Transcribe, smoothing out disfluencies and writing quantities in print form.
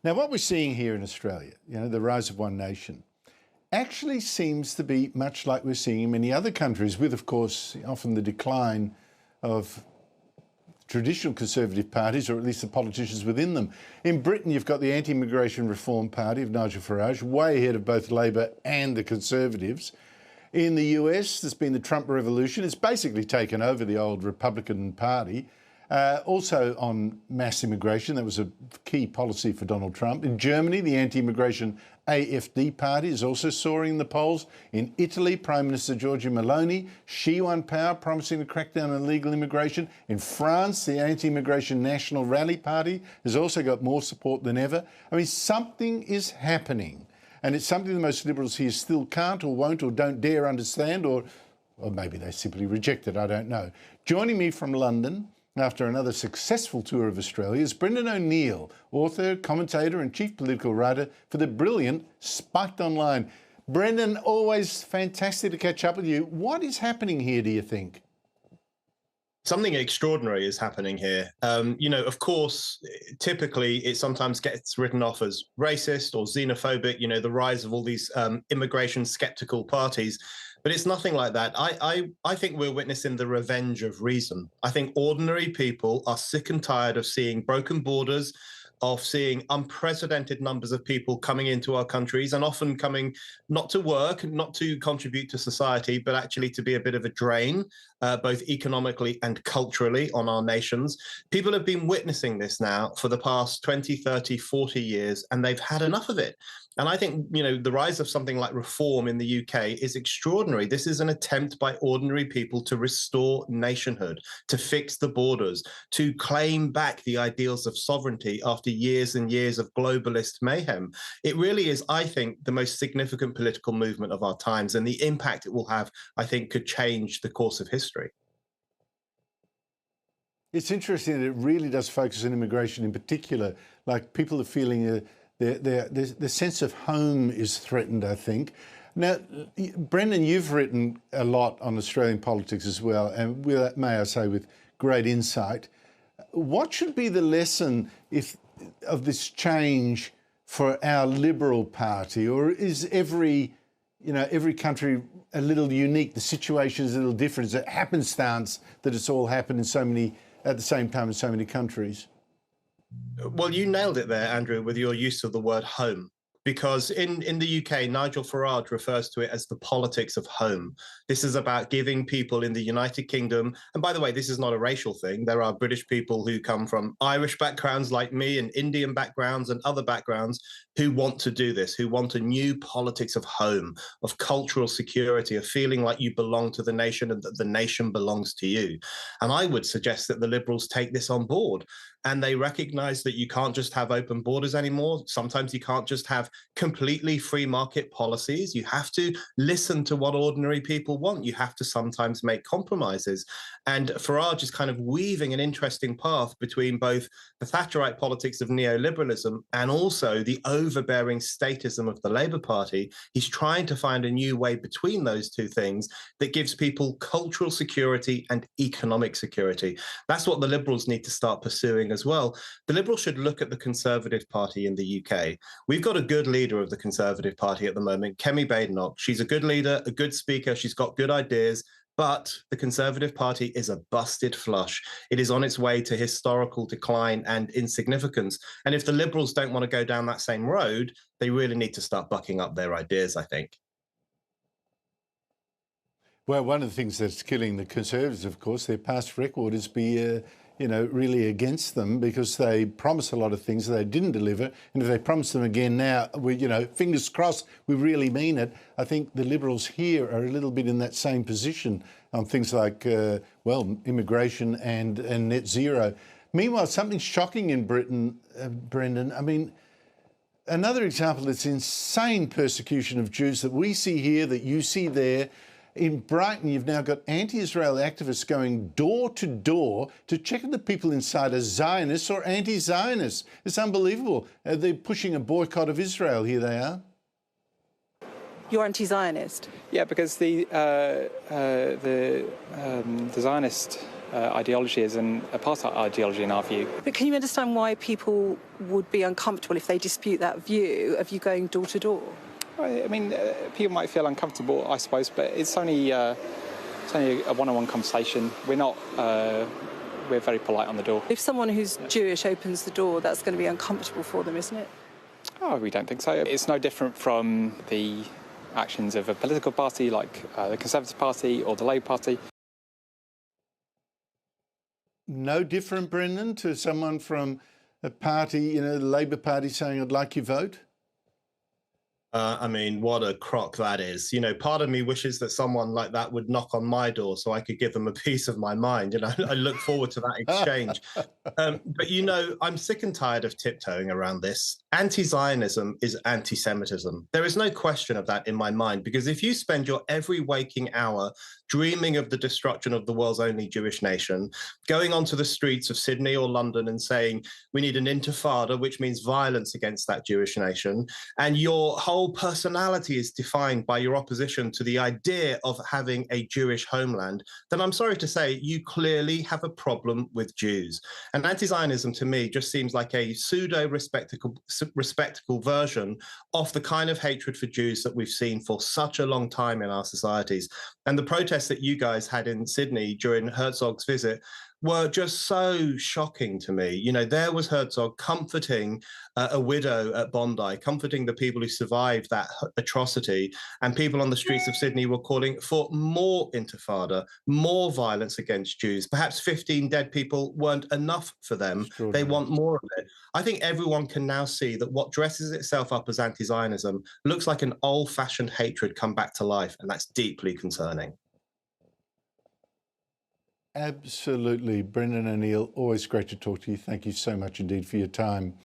Now, what we're seeing here in Australia, the rise of one nation, actually seems to be much like we're seeing in many other countries, with, of course, often the decline of traditional conservative parties, or at least the politicians within them. In Britain, you've got the anti-immigration reform party of Nigel Farage, way ahead of both Labor and the Conservatives. In the US, there's been the Trump revolution. It's basically taken over the old Republican Party. Also on mass immigration, that was a key policy for Donald Trump. In Germany, the anti-immigration AfD party is also soaring in the polls. In Italy, Prime Minister Giorgia Meloni, she won power, promising to crack down on illegal immigration. In France, the anti-immigration National Rally Party has also got more support than ever. I mean, something is happening, and it's something the most Liberals here still can't or won't or don't dare understand, or maybe they simply reject it, I don't know. Joining me from London, after another successful tour of Australia, is Brendan O'Neill, author, commentator and chief political writer for the brilliant Spiked Online. Brendan, always fantastic to catch up with you. What is happening here, do you think? Something extraordinary is happening here. Of course, typically it sometimes gets written off as racist or xenophobic, the rise of all these immigration skeptical parties. But it's nothing like that. I think we're witnessing the revenge of reason. I think ordinary people are sick and tired of seeing broken borders, of seeing unprecedented numbers of people coming into our countries and often coming not to work, not to contribute to society, but actually to be a bit of a drain, both economically and culturally on our nations. People have been witnessing this now for the past 20, 30, 40 years, and they've had enough of it. And I think, the rise of something like reform in the UK is extraordinary. This is an attempt by ordinary people to restore nationhood, to fix the borders, to claim back the ideals of sovereignty after years and years of globalist mayhem. It really is, I think, the most significant political movement of our times, and the impact it will have, I think, could change the course of history. It's interesting that it really does focus on immigration in particular. Like, people are feeling the sense of home is threatened, I think. Now, Brendan, you've written a lot on Australian politics as well, and may I say with great insight. What should be the lesson of this change for our Liberal Party, or is every country a little unique? The situation is a little different. Is it happenstance that it's all happened at the same time in so many countries? Well, you nailed it there, Andrew, with your use of the word home. Because in the UK, Nigel Farage refers to it as the politics of home. This is about giving people in the United Kingdom, and by the way, this is not a racial thing. There are British people who come from Irish backgrounds like me and Indian backgrounds and other backgrounds who want to do this, who want a new politics of home, of cultural security, of feeling like you belong to the nation and that the nation belongs to you. And I would suggest that the Liberals take this on board. And they recognize that you can't just have open borders anymore. Sometimes you can't just have completely free market policies. You have to listen to what ordinary people want. You have to sometimes make compromises. And Farage is kind of weaving an interesting path between both the Thatcherite politics of neoliberalism and also the overbearing statism of the Labour Party. He's trying to find a new way between those two things that gives people cultural security and economic security. That's what the Liberals need to start pursuing as well. The Liberals should look at the Conservative Party in the UK. We've got a good leader of the Conservative Party at the moment, Kemi Badenoch. She's a good leader, a good speaker. She's got good ideas. But the Conservative Party is a busted flush. It is on its way to historical decline and insignificance. And if the Liberals don't want to go down that same road, they really need to start bucking up their ideas, I think. Well, one of the things that's killing the Conservatives, of course, their past record is really against them, because they promise a lot of things they didn't deliver. And if they promise them again now, fingers crossed, we really mean it. I think the Liberals here are a little bit in that same position on things like, immigration and net zero. Meanwhile, something shocking in Britain, Brendan. I mean, another example of this insane persecution of Jews that we see here, that you see there. In Brighton, you've now got anti-Israel activists going door to door to check if the people inside are Zionists or anti-Zionists. It's unbelievable. They're pushing a boycott of Israel. Here they are. You're anti-Zionist? Yeah, because the Zionist ideology is an apartheid ideology in our view. But can you understand why people would be uncomfortable if they dispute that view of you going door to door? I mean, people might feel uncomfortable, I suppose, but it's only a one-on-one conversation. We're very polite on the door. If someone who's Jewish opens the door, that's going to be uncomfortable for them, isn't it? Oh, we don't think so. It's no different from the actions of a political party like the Conservative Party or the Labour Party. No different, Brendan, to someone from a party, the Labour Party saying, I'd like your vote? I mean, what a crock that is. Part of me wishes that someone like that would knock on my door so I could give them a piece of my mind. I look forward to that exchange. But, I'm sick and tired of tiptoeing around this. Anti-Zionism is anti-Semitism. There is no question of that in my mind, because if you spend your every waking hour dreaming of the destruction of the world's only Jewish nation, going onto the streets of Sydney or London and saying we need an intifada, which means violence against that Jewish nation, and your whole personality is defined by your opposition to the idea of having a Jewish homeland, then I'm sorry to say you clearly have a problem with Jews. And anti-Zionism to me just seems like a pseudo-respectable version of the kind of hatred for Jews that we've seen for such a long time in our societies. And the protests that you guys had in Sydney during Herzog's visit were just so shocking to me. There was Herzog comforting a widow at Bondi, comforting the people who survived that atrocity, and people on the streets of Sydney were calling for more intifada, more violence against Jews. Perhaps 15 dead people weren't enough for them. They want more of it. I think everyone can now see that what dresses itself up as anti-Zionism looks like an old-fashioned hatred come back to life, and that's deeply concerning. Absolutely. Brendan O'Neill, always great to talk to you. Thank you so much indeed for your time.